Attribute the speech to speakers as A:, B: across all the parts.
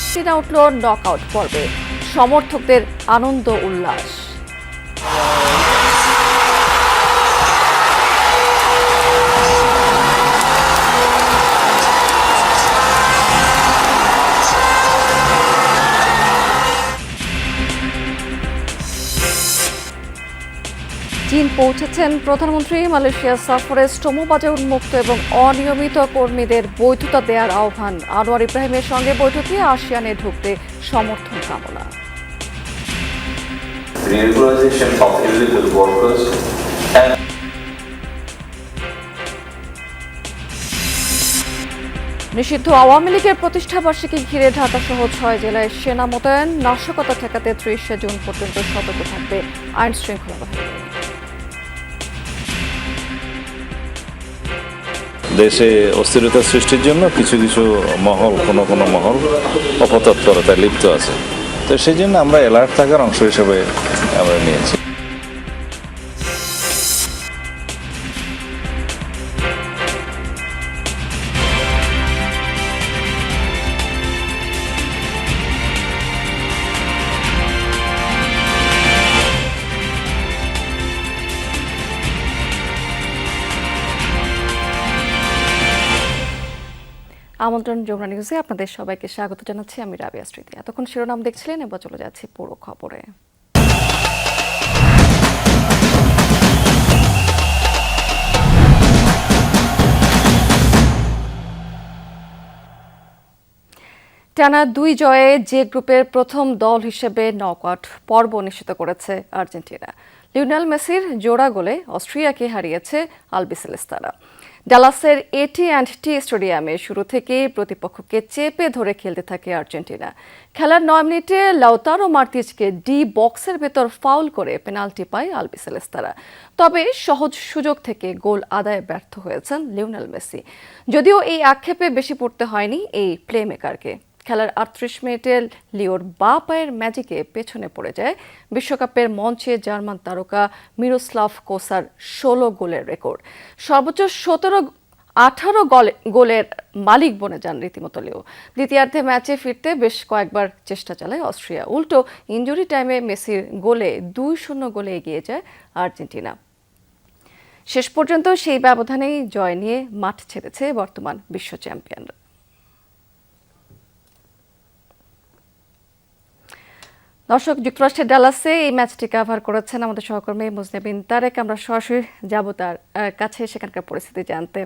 A: Argentina উঠল knockout পর্বে, সমর্থকদের আনন্দ উল্লাস। চীন পৌঁছেছেন প্রধানমন্ত্রী। মালয়েশিয়া সফরে স্টোমোবাজার উন্মুক্ত এবং অনিয়মিত কর্মীদের বৈধতা দেওয়ার আহ্বান। আনোয়ার ইব্রাহিমের সঙ্গে বৈঠকে আসিয়ানে ঢুকতে সমর্থন কামনা। নিষিদ্ধ আওয়ামী লীগের প্রতিষ্ঠাবার্ষিকী ঘিরে ঢাকা সহ 6 জেলায় সেনা মোতায়েন। নাশকতা ঠেকাতে 30 জুন পর্যন্ত সতর্ক থাকবে আইন শৃঙ্খলা বাহিনী।
B: দেশে অস্থিরতা সৃষ্টির জন্য কিছু কিছু মহল কোনো মহল অপতৎপরতায় লিপ্ত আছে, তো সেই জন্য আমরা অ্যালার্ট থাকার অংশ হিসেবে আমরা নিয়েছি।
A: আমন্ত্রণ যমুনা নিউজে আপনাদের সবাইকে স্বাগত জানাচ্ছি। আমি রাবিয়া স্মৃতি। এতক্ষণ শিরোনাম দেখছিলেন, এবার চলে যাচ্ছি পুরো খবরে। টানা 2 জয়ে যে গ্রুপের প্রথম দল হিসেবে নকআউট পর্ব নিশ্চিত করেছে আর্জেন্টিনা। লিওনেল মেসির জোড়া গোলে অস্ট্রিয়াকে হারিয়েছে আলবিসেলেস্তারা। ডালাসের AT&T স্টেডিয়ামে শুরু থেকেই প্রতিপক্ষকে চেপে ধরে খেলতে থাকে আর্জেন্টিনা। খেলার 9 মিনিটে লাউতারো মার্তিজকে ডি বক্সের ভেতর ফাউল করে পেনাল্টি পায় আলবিসেলেস্তারা। তবে সহজ সুযোগ থেকে গোল আদায়ে ব্যর্থ হয়েছেন লিওনেল মেসি। যদিও এই আক্ষেপে বেশি পড়তে হয়নি এই প্লেমেকারকে। খেলার 38 মিনিটে লিওর বা পায়ের ম্যাজিকে পেছনে পড়ে যায় বিশ্বকাপের মঞ্চে জার্মান তারকা মিরোস্লাভ কোসার 16 গোলের রেকর্ড। সর্বোচ্চ 18 গোলের মালিক বনে যান রীতিমতো লিও। দ্বিতীয়ার্ধে ম্যাচে ফিরতে বেশ কয়েকবার চেষ্টা চালায় অস্ট্রিয়া। উল্টো ইনজুরি টাইমে মেসির গোলে 2-0 গোলে এগিয়ে যায় আর্জেন্টিনা। শেষ পর্যন্ত সেই ব্যবধানেই জয় নিয়ে মাঠ ছেড়েছে বর্তমান বিশ্ব চ্যাম্পিয়নরা। দর্শক, যুক্তরাষ্ট্রের ডালাসে এই ম্যাচটি কভার করেছেন আমাদের সহকর্মী মুজনেবিন তারেক। আমরা সরাসরি যাব তার কাছে সেখানকার পরিস্থিতি জানতে।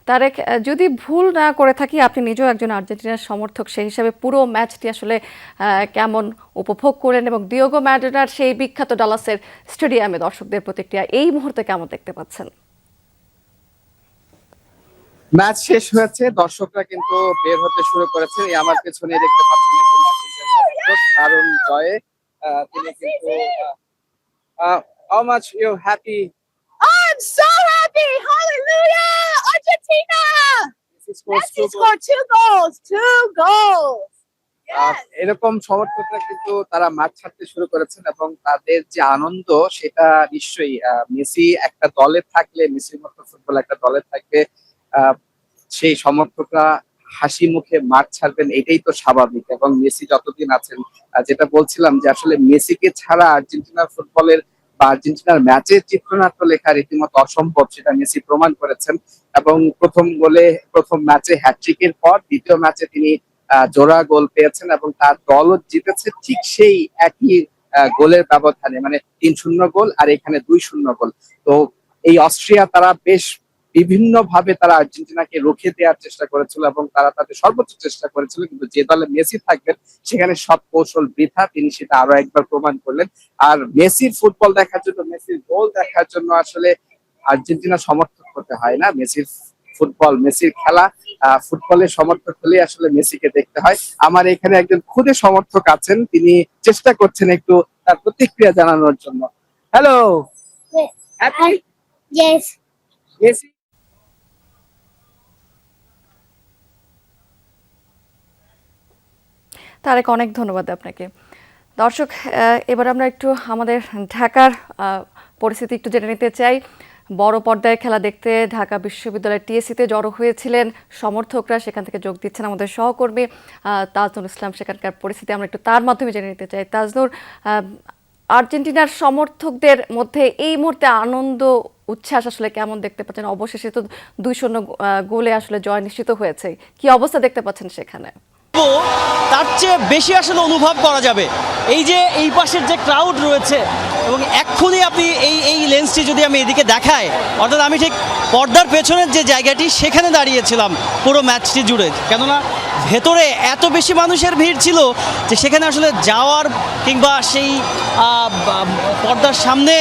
A: তারেক, যদি ভুল না করে থাকি, আপনি নিজেও একজন আর্জেন্টিনার সমর্থক, সেই হিসাবে পুরো ম্যাচটি আসলে কেমন উপভোগ করলেন এবং ডিয়েগো ম্যারাডোনার সেই বিখ্যাত ডালাসের স্টেডিয়ামে দর্শকদের প্রতিক্রিয়া এই মুহূর্তে কেমন দেখতে পাচ্ছেন?
C: ম্যাচ শেষ হয়েছে, দর্শকরা কিন্তু বের হতে শুরু করেছে। আমার পেছনে দেখতে পাচ্ছেন একজন আর্জেন্টিনার সমর্থক, দারুণ জয়ে তিনি কিন্তু how much you happy?
D: I'm so happy! Hallelujah! Argentina! Messi scored 2 goals! 2 goals! Yes!
C: এরকম সমর্থকরা কিন্তু তারা মাঠ ছাড়তে শুরু করেছেন এবং তাদের যে আনন্দ সেটা নিশ্চয়ই মেসি একটা দলে থাকলে, মেসির মতো ফুটবল একটা দলে থাকলে সেই সমর্থকরা হাসি মুখে মাঠ ছাড়বেন, এটাই তো স্বাভাবিক। এবং মেসি যতদিন আছেন, যেটা বলছিলাম যে আসলে মেসিকে ছাড়া আর্জেন্টিনার ফুটবলের বা আর্জেন্টিনার ম্যাচের চিত্রনাট্য লেখা রীতিমতো অসম্ভব, সেটা মেসি প্রমাণ করেছেন। এবং প্রথম ম্যাচে হ্যাটট্রিকের পর দ্বিতীয় ম্যাচে তিনি জোড়া গোল পেয়েছেন এবং তার দলও জিতেছে ঠিক সেই একই গোলের ব্যবধানে, মানে 3-0 গোল আর এখানে 2-0 গোল। তো এই অস্ট্রিয়া তারা বেশ বিভিন্ন ভাবে তারা আর্জেন্টিনাকে রুখে দেওয়ার চেষ্টা করেছিল এবং তারা তাদের সর্বোচ্চ চেষ্টা করেছিল, কিন্তু যে দলে মেসি থাকবেন সেখানে সব কৌশল বৃথা, তিনি সেটা আরো একবার প্রমাণ করলেন। আর মেসির ফুটবল দেখার জন্য, মেসির গোল দেখার জন্য আসলে আর্জেন্টিনা সমর্থক হতে হয় না। মেসির ফুটবল, মেসির খেলা, ফুটবলের সমর্থক হলে আসলে মেসিকে দেখতে হয়। আমার এখানে একজন খুদে সমর্থক আছেন, তিনি চেষ্টা করছেন একটু তার প্রতিক্রিয়া জানানোর জন্য। Hello, Happy?
D: Yes.
C: মেসি
A: তারেক, অনেক ধন্যবাদ আপনাকে। দর্শক, এবার আমরা একটু আমাদের ঢাকার পরিস্থিতি একটু জেনে নিতে চাই। বড় পর্দায় খেলা দেখতে ঢাকা বিশ্ববিদ্যালয়ের টিএসসিতে জড়ো হয়েছিলেন সমর্থকরা। সেখান থেকে যোগ দিচ্ছেন আমাদের সহকর্মী তাজনুর ইসলাম। সেখানকার পরিস্থিতি আমরা একটু তার মাধ্যমে জেনে নিতে চাই। তাজনুর, আর্জেন্টিনার সমর্থকদের মধ্যে এই মুহূর্তে আনন্দ উচ্ছ্বাস আসলে কেমন দেখতে পাচ্ছেন? অবশেষে তো 2-0 গোলে আসলে জয় নিশ্চিত হয়েছে। কি অবস্থা দেখতে পাচ্ছেন সেখানে?
E: তার চেয়ে বেশি আসলে অনুভব করা যাবে এই যে এই পাশের যে ক্রাউড রয়েছে, এবং এক্ষুনি আপনি এই লেন্সটি যদি আমি এদিকে দেখাই, অর্থাৎ আমি ঠিক পর্দার পেছনের যে জায়গাটি সেখানে দাঁড়িয়েছিলাম পুরো ম্যাচটি জুড়ে, কেননা ভেতরে এত বেশি মানুষের ভিড় ছিল যে সেখানে আসলে যাওয়ার কিংবা সেই পর্দার সামনে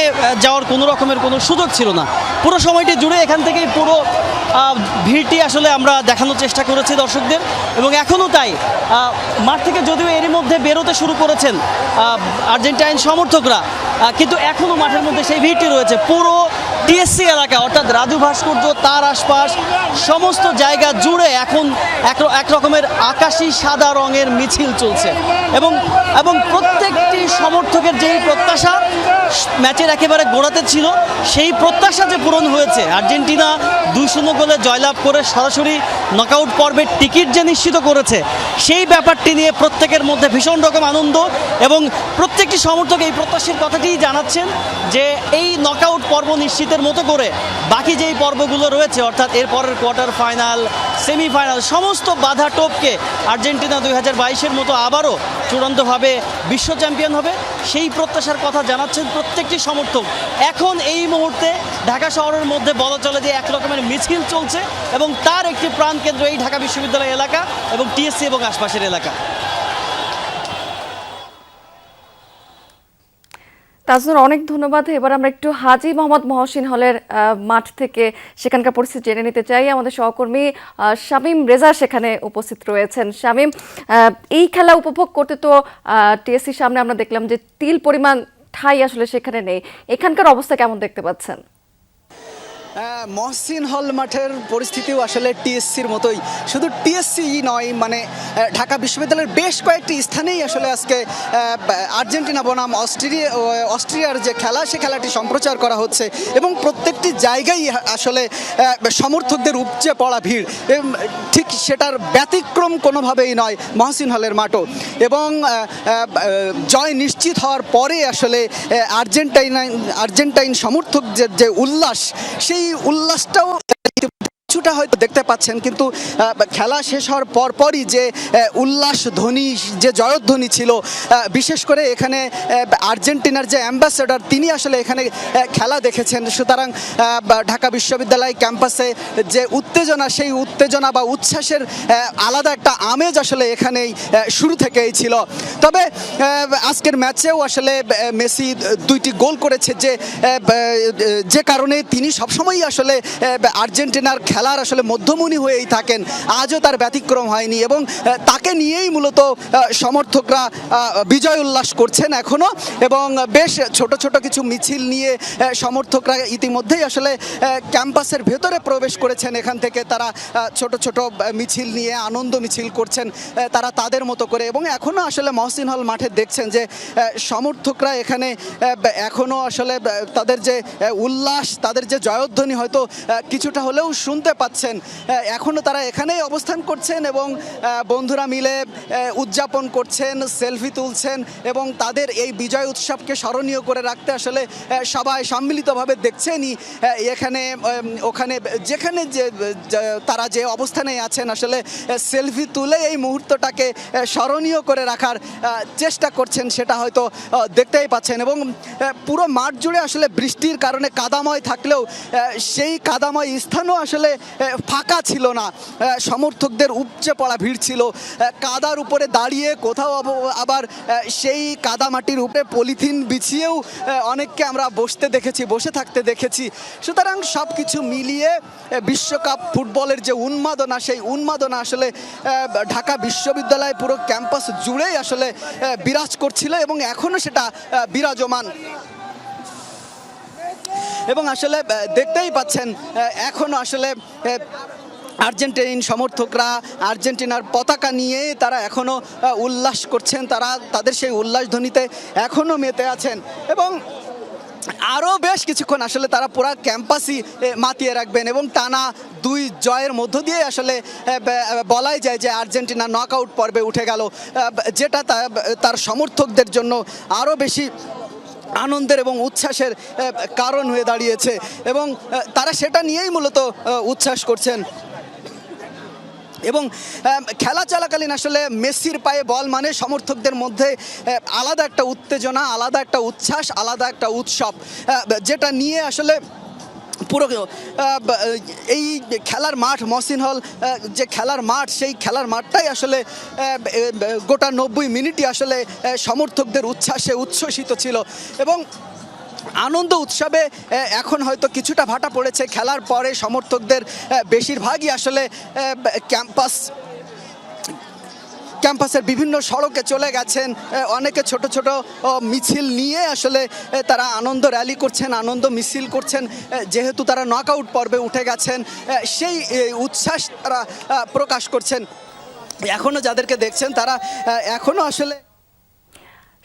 E: যাওয়ার কোনো রকমের কোনো সুযোগ ছিল না। পুরো সময়টি জুড়ে এখান থেকেই পুরো ভিড়টি আসলে আমরা দেখানোর চেষ্টা করেছি দর্শকদের, এবং এখনও তাই। মাঠ থেকে যদিও এরই মধ্যে বেরোতে শুরু করেছেন আর্জেন্টাইন সমর্থকরা, কিন্তু এখনও মাঠের মধ্যে সেই ভিড়টি রয়েছে। পুরো টিএসসি এলাকা অর্থাৎ রাজু ভাস্কর্য, তার আশপাশ সমস্ত জায়গা জুড়ে এখন এক রকমের আকাশি সাদা রঙের মিছিল চলছে, এবং প্রত্যেকটি সমর্থকের যেই প্রত্যাশা ম্যাচের একেবারে গোড়াতে ছিল, সেই প্রত্যাশা যে পূরণ হয়েছে, আর্জেন্টিনা 2-0 গোলে জয়লাভ করে সরাসরি নকআউট পর্বের টিকিট যে নিশ্চিত করেছে, সেই ব্যাপারটি নিয়ে প্রত্যেকের মধ্যে ভীষণ রকম আনন্দ, এবং প্রত্যেকটি সমর্থক এই প্রত্যাশার কথাটিই জানাচ্ছেন যে এই নকআউট পর্ব নিশ্চিতের মতো করে বাকি যেই পর্বগুলো রয়েছে, অর্থাৎ এরপরের কোয়ার্টার ফাইনাল, সেমিফাইনাল, সমস্ত বাধা টপকে আর্জেন্টিনা 2022-এর মতো আবারও চূড়ান্তভাবে বিশ্ব চ্যাম্পিয়ন হবে, সেই প্রত্যাশার কথা জানাচ্ছেন প্রত্যেকটি সমর্থক। এখন এই মুহূর্তে ঢাকা শহরের মধ্যে বলা চলে যে এক রকমের মিছিল চলছে, এবং তার একটি প্রাণকেন্দ্র এই ঢাকা বিশ্ববিদ্যালয় এলাকা এবং টিএসসি এবং আশপাশের এলাকা।
A: তাজনুর, অনেক ধন্যবাদ। এবার আমরা একটু হাজী মোহাম্মদ মহসিন হলের মাঠ থেকে সেখানকার পরিস্থিতি জেনে নিতে চাই। আমাদের সহকর্মী শামীম রেজা সেখানে উপস্থিত রয়েছেন। শামীম, এই খেলা উপভোগ করতে তো টিএসসির সামনে আমরা দেখলাম যে তিল পরিমাণ ঠাঁই আসলে সেখানে নেই। এখানকার অবস্থা কেমন দেখতে পাচ্ছেন?
F: মহসিন হল মাঠের পরিস্থিতিও আসলে টিএসসির মতোই। শুধু টিএসসি নয়, মানে ঢাকা বিশ্ববিদ্যালয়ের বেশ কয়েকটি স্থানেই আসলে আজকে আর্জেন্টিনা বনাম অস্ট্রিয়ার যে খেলা, সে খেলাটি সম্প্রচার করা হচ্ছে, এবং প্রত্যেকটি জায়গায় আসলে সমর্থকদের উপচে পড়া ভিড়, ঠিক সেটার ব্যতিক্রম কোনোভাবেই নয় মহসিন হলের মাঠও। এবং জয় নিশ্চিত হওয়ার পরে আসলে আর্জেন্টাইন সমর্থকদের যে উল্লাস, সেই উল্লাসটাও কিছুটা হয়তো দেখতে পাচ্ছেন, কিন্তু খেলা শেষ হওয়ার পরপরই যে উল্লাস ধ্বনি, যে জয়ধ্বনি ছিল, বিশেষ করে এখানে আর্জেন্টিনার যে অ্যাম্বাসেডর, তিনি আসলে এখানে খেলা দেখেছেন। সুতরাং ঢাকা বিশ্ববিদ্যালয় ক্যাম্পাসে যে উত্তেজনা, সেই উত্তেজনা বা উচ্ছ্বাসের আলাদা একটা আমেজ আসলে এখানেই শুরু থেকেই ছিল। তবে আজকের ম্যাচেও আসলে মেসি 2টি গোল করেছে, যে কারণে তিনি সবসময়ই আসলে আর্জেন্টিনার খেলার আসলে মধ্যমণি হয়েই থাকেন। আজও তার ব্যতিক্রম হয়নি, এবং তাকে নিয়েই মূলত সমর্থকরা বিজয় উল্লাস করছেন এখনো, এবং বেশ ছোট ছোট কিছু মিছিল নিয়ে সমর্থকরা ইতিমধ্যেই আসলে ক্যাম্পাসের ভেতরে প্রবেশ করেছেন। এখান থেকে তারা ছোট ছোট মিছিল নিয়ে আনন্দ মিছিল করছেন তারা তাদের মতো করে, এবং এখনো আসলে মহসিন হল মাঠে দেখছেন যে সমর্থকরা এখানে এখনো আসলে তাদের যে উল্লাস, তাদের যে জয়ধ্বনি হয়তো কিছুটা হলেও শুনতে পাচ্ছেন। এখনো তারা এখানেই অবস্থান করছেন, এবং বন্ধুরা মিলে উদযাপন করছেন, সেলফি তুলছেন, এবং তাদের এই বিজয় উৎসবকে স্মরণীয় করে রাখতে আসলে সবাই সম্মিলিতভাবে দেখছেনই। এখানে ওখানে যেখানে যে তারা যে অবস্থানে আছেন, আসলে সেলফি তুলে এই মুহূর্তটাকে স্মরণীয় করে রাখার চেষ্টা করছেন, সেটা হয়তো দেখতেই পাচ্ছেন। এবং পুরো মাঠ জুড়ে আসলে বৃষ্টির কারণে কাদাময় থাকলেও সেই কাদাময় স্থানও আসলে ফাঁকা ছিল না, সমর্থকদের উপচে পড়া ভিড় ছিল। কাদার উপরে দাঁড়িয়ে কোথাও আবার সেই কাদামাটির উপরে পলিথিন বিছিয়েও অনেককে আমরা বসে থাকতে দেখেছি। সুতরাং সব কিছু মিলিয়ে বিশ্বকাপ ফুটবলের যে উন্মাদনা, সেই উন্মাদনা আসলে ঢাকা বিশ্ববিদ্যালয় পুরো ক্যাম্পাস জুড়েই আসলে বিরাজ করছিল, এবং এখনও সেটা বিরাজমান। এবং আসলে দেখতেই পাচ্ছেন এখনও আসলে আর্জেন্টিনার সমর্থকরা আর্জেন্টিনার পতাকা নিয়ে তারা এখনও উল্লাস করছেন, তারা তাদের সেই উল্লাস ধ্বনিতে এখনও মেতে আছেন। এবং আরও বেশ কিছুক্ষণ আসলে তারা পুরা ক্যাম্পাসই মাতিয়ে রাখবেন এবং টানা 2 জয়ের মধ্য দিয়ে আসলে বলাই যায় যে আর্জেন্টিনা নকআউট পর্বে উঠে গেল, যেটা তার সমর্থকদের জন্য আরও বেশি আনন্দের এবং উচ্ছ্বাসের কারণ হয়ে দাঁড়িয়েছে এবং তারা সেটা নিয়েই মূলত উচ্ছ্বাস করছেন। এবং খেলা চলাকালীন আসলে মেসির পায়ে বল মানে সমর্থকদের মধ্যে আলাদা একটা উত্তেজনা, আলাদা একটা উচ্ছ্বাস, আলাদা একটা উৎসব, যেটা নিয়ে আসলে পুরো এই খেলার মাঠ মহসিন হল যে খেলার মাঠ, সেই খেলার মাঠটাই আসলে গোটা 90 মিনিটই আসলে সমর্থকদের উচ্ছ্বাসে উচ্ছ্বসিত ছিল এবং আনন্দ উৎসবে এখন হয়তো কিছুটা ভাটা পড়েছে। খেলার পরে সমর্থকদের বেশিরভাগই আসলে ক্যাম্পাসের বিভিন্ন সড়কে চলে গেছেন, অনেকে ছোট ছোট মিছিল নিয়ে আসলে তারা আনন্দ র্যালি করছেন, আনন্দ মিছিল করছেন, যেহেতু তারা নকআউট পর্বে উঠে গেছেন সেই উচ্ছ্বাস তারা প্রকাশ করছেন। এখনও যাদেরকে দেখছেন তারা এখনও আসলে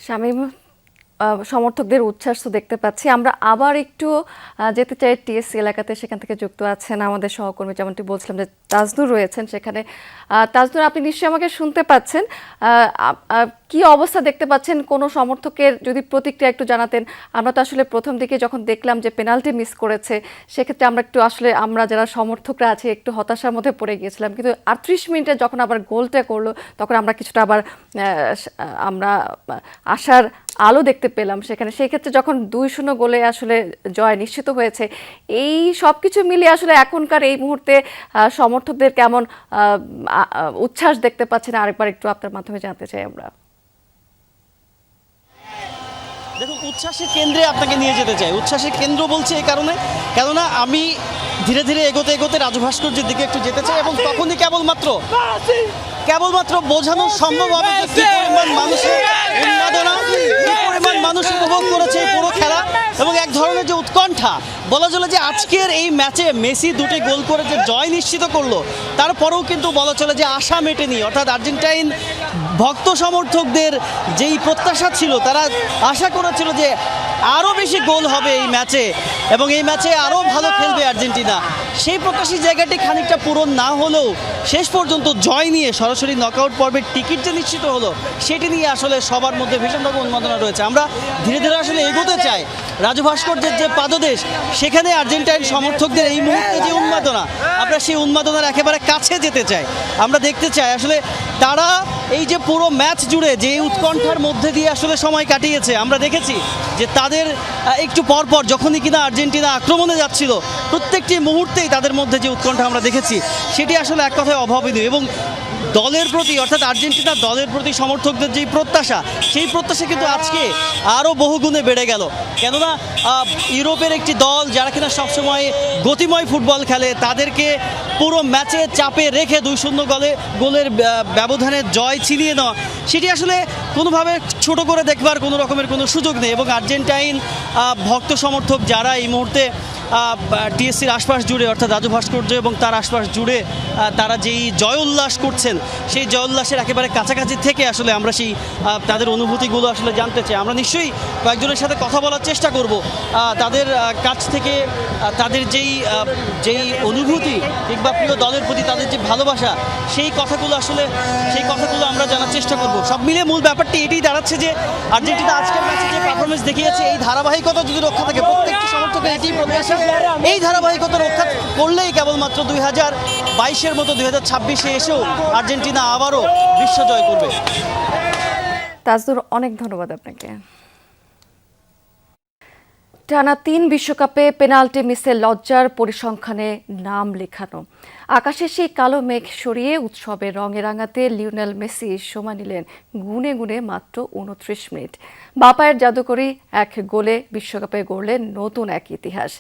A: শামীম, সমর্থকদের উচ্ছ্বাস তো দেখতে পাচ্ছি। আমরা আবার একটু যেতে চাই টিএসসি এলাকাতে, সেখান থেকে যুক্ত আছেন আমাদের সহকর্মী, যেমনটি বলছিলাম যে তাজনুর রয়েছেন সেখানে। তাজনুর, আপনি নিশ্চয়ই আমাকে শুনতে পাচ্ছেন। কি অবস্থা দেখতে পাচ্ছেন? কোনো সমর্থকের যদি প্রতিক্রিয়া একটু জানাতেন। আমরা তো আসলে প্রথম দিকে যখন দেখলাম যে পেনাল্টি মিস করেছে, সেক্ষেত্রে আমরা একটু আসলে আমরা যারা সমর্থকরা আছি একটু হতাশার মধ্যে পড়ে গিয়েছিলাম, কিন্তু 38 মিনিটে যখন আবার গোলটা করলো তখন আমরা কিছুটা আবার আমরা আশার আলো দেখতে পেলাম সেখানে। সেই ক্ষেত্রে যখন 2-0 গোলে আসলে জয় নিশ্চিত হয়েছে, এই সব কিছু মিলিয়ে আসলে এখনকার এই মুহূর্তে সমর্থকদের কেমন উচ্ছ্বাস দেখতে পাচ্ছেন আরেকবার একটু আপনার মাধ্যমে জানতে চাই আমরা।
E: দেখুন, উচ্ছ্বাসের কেন্দ্রে আপনাকে নিয়ে যেতে চাই। উচ্ছ্বাসের কেন্দ্র বলছে এই কারণে, কেননা আমি ধীরে ধীরে এগোতে এগোতে রাজু ভাস্কর্যের দিকে একটু যেতে চাই এবং তখনই কেবলমাত্র বোঝানো সম্ভব হবে যে কি পরিমাণ মানুষের উন্মাদনা, কি পরিমাণ মানুষ উপভোগ করেছে এই পুরো খেলা এবং এক ধরনের যে উৎকণ্ঠা। বলা চলে যে আজকের এই ম্যাচে মেসি 2টি গোল করে যে জয় নিশ্চিত করলো, তারপরেও কিন্তু বলা চলে যে আশা মেটেনি। অর্থাৎ আর্জেন্টাইন ভক্ত সমর্থকদের যেই প্রত্যাশা ছিল, তারা আশা করেছিল যে আরও বেশি গোল হবে এই ম্যাচে এবং এই ম্যাচে আরও ভালো খেলবে আর্জেন্টিনা। সেই প্রত্যাশিত জায়গাটি খানিকটা পূরণ না হলেও শেষ পর্যন্ত জয় নিয়ে সরাসরি নকআউট পর্বের টিকিট যে নিশ্চিত হলো, সেটি নিয়ে আসলে সবার মধ্যে ভীষণ রকম উন্মাদনা রয়েছে। আমরা ধীরে ধীরে আসলে এগোতে চাই। রাজু ভাস্কর্যের যে পাদদেশ, সেখানে আর্জেন্টাইন সমর্থকদের এই মুহূর্তে যে উন্মাদনা, আমরা সেই উন্মাদনার একেবারে কাছে যেতে চাই। আমরা দেখতে চাই আসলে তারা এই যে পুরো ম্যাচ জুড়ে যে উৎকণ্ঠার মধ্যে দিয়ে আসলে সময় কাটিয়েছে। আমরা দেখেছি যে তাদের একটু পরপর যখনই কিনা আর্জেন্টিনা আক্রমণে যাচ্ছিল, প্রত্যেকটি মুহূর্তেই তাদের মধ্যে যে উৎকণ্ঠা আমরা দেখেছি, সেটি আসলে এক কথায় অভাবনীয়। এবং দলের প্রতি, অর্থাৎ আর্জেন্টিনা দলের প্রতি সমর্থকদের যেই প্রত্যাশা, সেই প্রত্যাশা কিন্তু আজকে আরও বহুগুণে বেড়ে গেল। কেননা ইউরোপের একটি দল যারা কিনা সবসময় গতিময় ফুটবল খেলে, তাদেরকে পুরো ম্যাচে চাপে রেখে 2-0 গোলের ব্যবধানে জয় ছিনিয়ে নেওয়া, সেটি আসলে কোনোভাবে ছোট করে দেখবার কোনো রকমের কোনো সুযোগ নেই। এবং আর্জেন্টাইন ভক্ত সমর্থক যারা এই মুহূর্তে টিএসসির আশপাশ জুড়ে, অর্থাৎ রাজু ভাস্কর্য এবং তার আশপাশ জুড়ে তারা যেই জয় উল্লাস করছেন, সেই জয় উল্লাসের একেবারে কাছাকাছি থেকে আসলে আমরা সেই তাদের অনুভূতিগুলো আসলে জানতে চাই। আমরা নিশ্চয়ই কয়েকজনের সাথে কথা বলার চেষ্টা করব, তাদের কাছ থেকে তাদের যেই অনুভূতি কিংবা প্রিয় দলের প্রতি তাদের যে ভালোবাসা, সেই কথাগুলো আমরা জানার চেষ্টা করব। সব মিলিয়ে মূল ব্যাপারটি এটাই দাঁড়াচ্ছে যে আর্জেন্টিনা আজকের ম্যাচে যে পারফরমেন্স দেখিয়েছে, এই ধারাবাহিকতা যদি রক্ষা থাকে, প্রত্যেকটি সমর্থকের এটি প্রত্যাশা, এই ধারাবাহিকতা রক্ষা করলেই কেবলমাত্র 2022-এর মতো 2026-এ এসেও আর্জেন্টিনা আবারও বিশ্ব জয় করবে।
A: তাজদুর, অনেক ধন্যবাদ আপনাকে। টানা 3 বিশ্বকাপে পেনাল্টি মিসে লজ্জার পরিসংখ্যানে নাম লেখানো। আকাশে সেই কালো মেঘ সরিয়ে উৎসবের রঙে রাঙাতে লিওনেল মেসি সময় নিলেন গুনে গুনে মাত্র 29 মিনিট। বাপায়ের জাদুকরি এক গোলে বিশ্বকাপে গড়লেন নতুন এক ইতিহাস।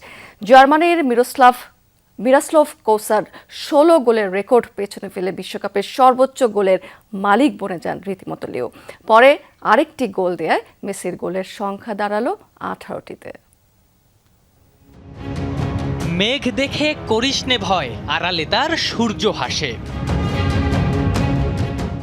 A: জার্মানির মিরাস্লাভ ক্লোসার 16 গোলের রেকর্ড পেছনে ফেলে বিশ্বকাপের সর্বোচ্চ গোলের মালিক বনে যান রীতিমতো লিও। পরে আরেকটি গোল দেয় মেসির গোলের সংখ্যা দাঁড়ালো 18টিতে।
G: মেঘ দেখে করিস নে ভয়, আড়ালে তার সূর্য হাসে।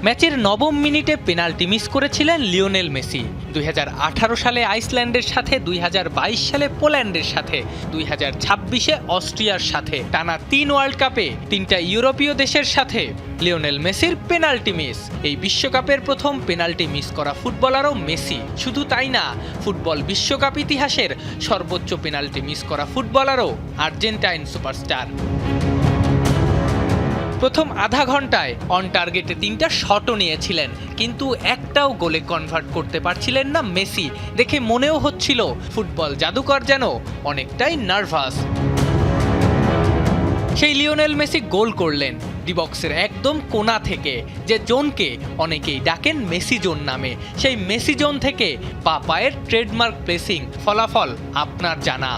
G: ম্যাচের ৯ম মিনিটে পেনাল্টি মিস করেছিলেন লিওনেল মেসি। ২০১৮ সালে আইসল্যান্ডের সাথে, ২০২২ সালে পোল্যান্ডের সাথে, ২০২৬-এ অস্ট্রিয়ার সাথে, টানা ৩ ওয়ার্ল্ড কাপে ৩টা ইউরোপীয় দেশের সাথে লিওনেল মেসির পেনাল্টি মিস। এই বিশ্বকাপের প্রথম পেনাল্টি মিস করা ফুটবলারও মেসি। শুধু তাই না, ফুটবল বিশ্বকাপ ইতিহাসের সর্বোচ্চ পেনাল্টি মিস করা ফুটবলারও আর্জেন্টাইন সুপারস্টার। প্রথম আধা ঘন্টায় অন টার্গেটে 3টা শটও নিয়েছিলেন, কিন্তু একটাও গোলে কনভার্ট করতে পারছিলেন না মেসি। দেখে মনেও হচ্ছিল ফুটবল জাদুকর যেন অনেকটাই নার্ভাস। সেই লিওনেল মেসি গোল করলেন ডি বক্সের একদম কোণা থেকে, যে জোনকে অনেকেই ডাকেন মেসি জোন নামে। সেই মেসি জোন থেকে পায়ের ট্রেডমার্ক প্লেসিং, ফলাফল আপনার জানা।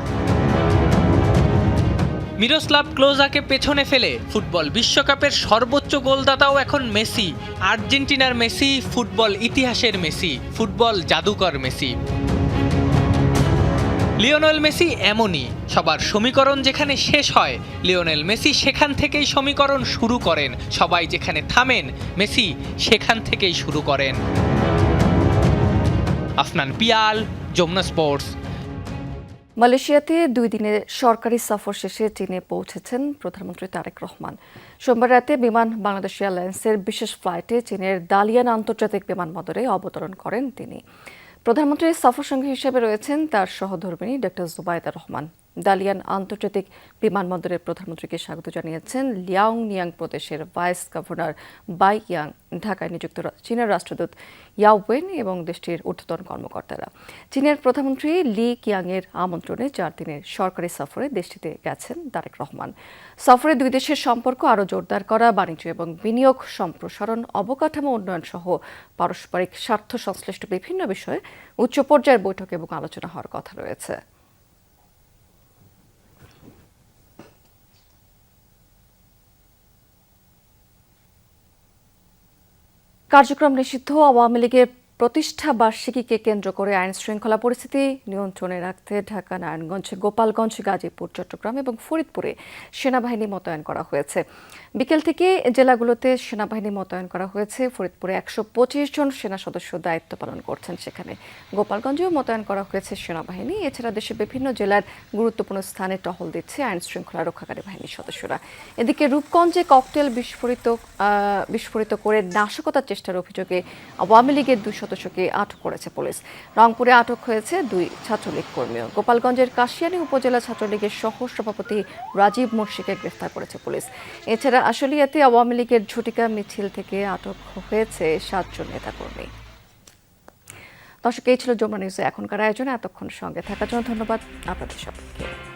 G: মিরোস্লাভ ক্লোজাকে পেছনে ফেলে ফুটবল বিশ্বকাপের সর্বোচ্চ গোলদাতাও এখন মেসি। আর্জেন্টিনার মেসি, ফুটবল ইতিহাসের মেসি, ফুটবল জাদুকর মেসি। লিওনেল মেসি এমনই, সবার সমীকরণ যেখানে শেষ হয় লিওনেল মেসি সেখান থেকেই সমীকরণ শুরু করেন। সবাই যেখানে থামেন মেসি সেখান থেকেই শুরু করেন। আফনান পিয়াল, যমুনা স্পোর্টস।
A: মালয়েশিয়াতে 2 দিনের সরকারি সফর শেষে চীনে পৌঁছেছেন প্রধানমন্ত্রী তারেক রহমান। সোমবার রাতে বিমান বাংলাদেশ এয়ারলাইন্সের বিশেষ ফ্লাইটে চীনের দালিয়ান আন্তর্জাতিক বিমানবন্দরে অবতরণ করেন তিনি। প্রধানমন্ত্রীর সফরসঙ্গী হিসেবে রয়েছেন তার সহধর্মিণী ডক্টর জুবাইদা রহমান। দালিয়ান আন্তর্জাতিক বিমানবন্দরে প্রধানমন্ত্রীকে স্বাগত জানিয়েছেন লিয়াওনিয়াং প্রদেশের ভাইস গভর্নর বাই ইয়াং, ঢাকায় নিযুক্ত চীনের রাষ্ট্রদূত ইয়াও ওয়েন এবং দেশটির ঊর্ধ্বতন কর্মকর্তারা। চীনের প্রধানমন্ত্রী লি কিয়াংয়ের আমন্ত্রণে 4 দিনের সরকারি সফরে দেশটিতে গেছেন তারেক রহমান। সফরে 2 দেশের সম্পর্ক আরও জোরদার করা, বাণিজ্য এবং বিনিয়োগ সম্প্রসারণ, অবকাঠামো উন্নয়ন সহ পারস্পরিক স্বার্থ সংশ্লিষ্ট বিভিন্ন বিষয়ে উচ্চ পর্যায়ের বৈঠক এবং আলোচনা হওয়ার কথা রয়েছে। কার্যক্রম নিষিদ্ধ আওয়ামী লীগের প্রতিষ্ঠা বার্ষিকীকে কেন্দ্র করে আইন শৃঙ্খলা পরিস্থিতি নিয়ন্ত্রণে রাখতে ঢাকা, নারায়ণগঞ্জ, গোপালগঞ্জ, গাজীপুর, চট্টগ্রাম এবং ফরিদপুরে সেনাবাহিনী মোতায়েন করা হয়েছে। বিকেল থেকে জেলাগুলোতে সেনাবাহিনী মোতায়েন করা হয়েছে। ফরিদপুরে 125 জন সেনা সদস্য দায়িত্ব পালন করছেন। সেখানে গোপালগঞ্জেও মোতায়েন করা হয়েছে সেনাবাহিনী। এছাড়া দেশের বিভিন্ন জেলার গুরুত্বপূর্ণ স্থানে টহল দিচ্ছে আইন শৃঙ্খলা রক্ষাকারী বাহিনীর সদস্যরা। এদিকে রূপগঞ্জে ককটেল বিস্ফোরিত করে নাশকতার চেষ্টার অভিযোগে আওয়ামী লীগের 2 সদস্যকে আটক করেছে পুলিশ। রংপুরে আটক হয়েছে 2 ছাত্রলীগ কর্মীও। গোপালগঞ্জের কাশিয়ানী উপজেলা ছাত্রলীগের সহ সভাপতি রাজীব মুর্শিকে গ্রেফতার করেছে পুলিশ। এছাড়া আশুলিয়াতে আওয়ামী লীগের ঝটিকা মিছিল থেকে আটক হয়েছে 7 জন নেতাকর্মী। দর্শক, এই ছিল যমুনা নিউজে এখনকার আয়োজনে। এতক্ষণ সঙ্গে থাকার জন্য ধন্যবাদ আপনাদের সবাইকে।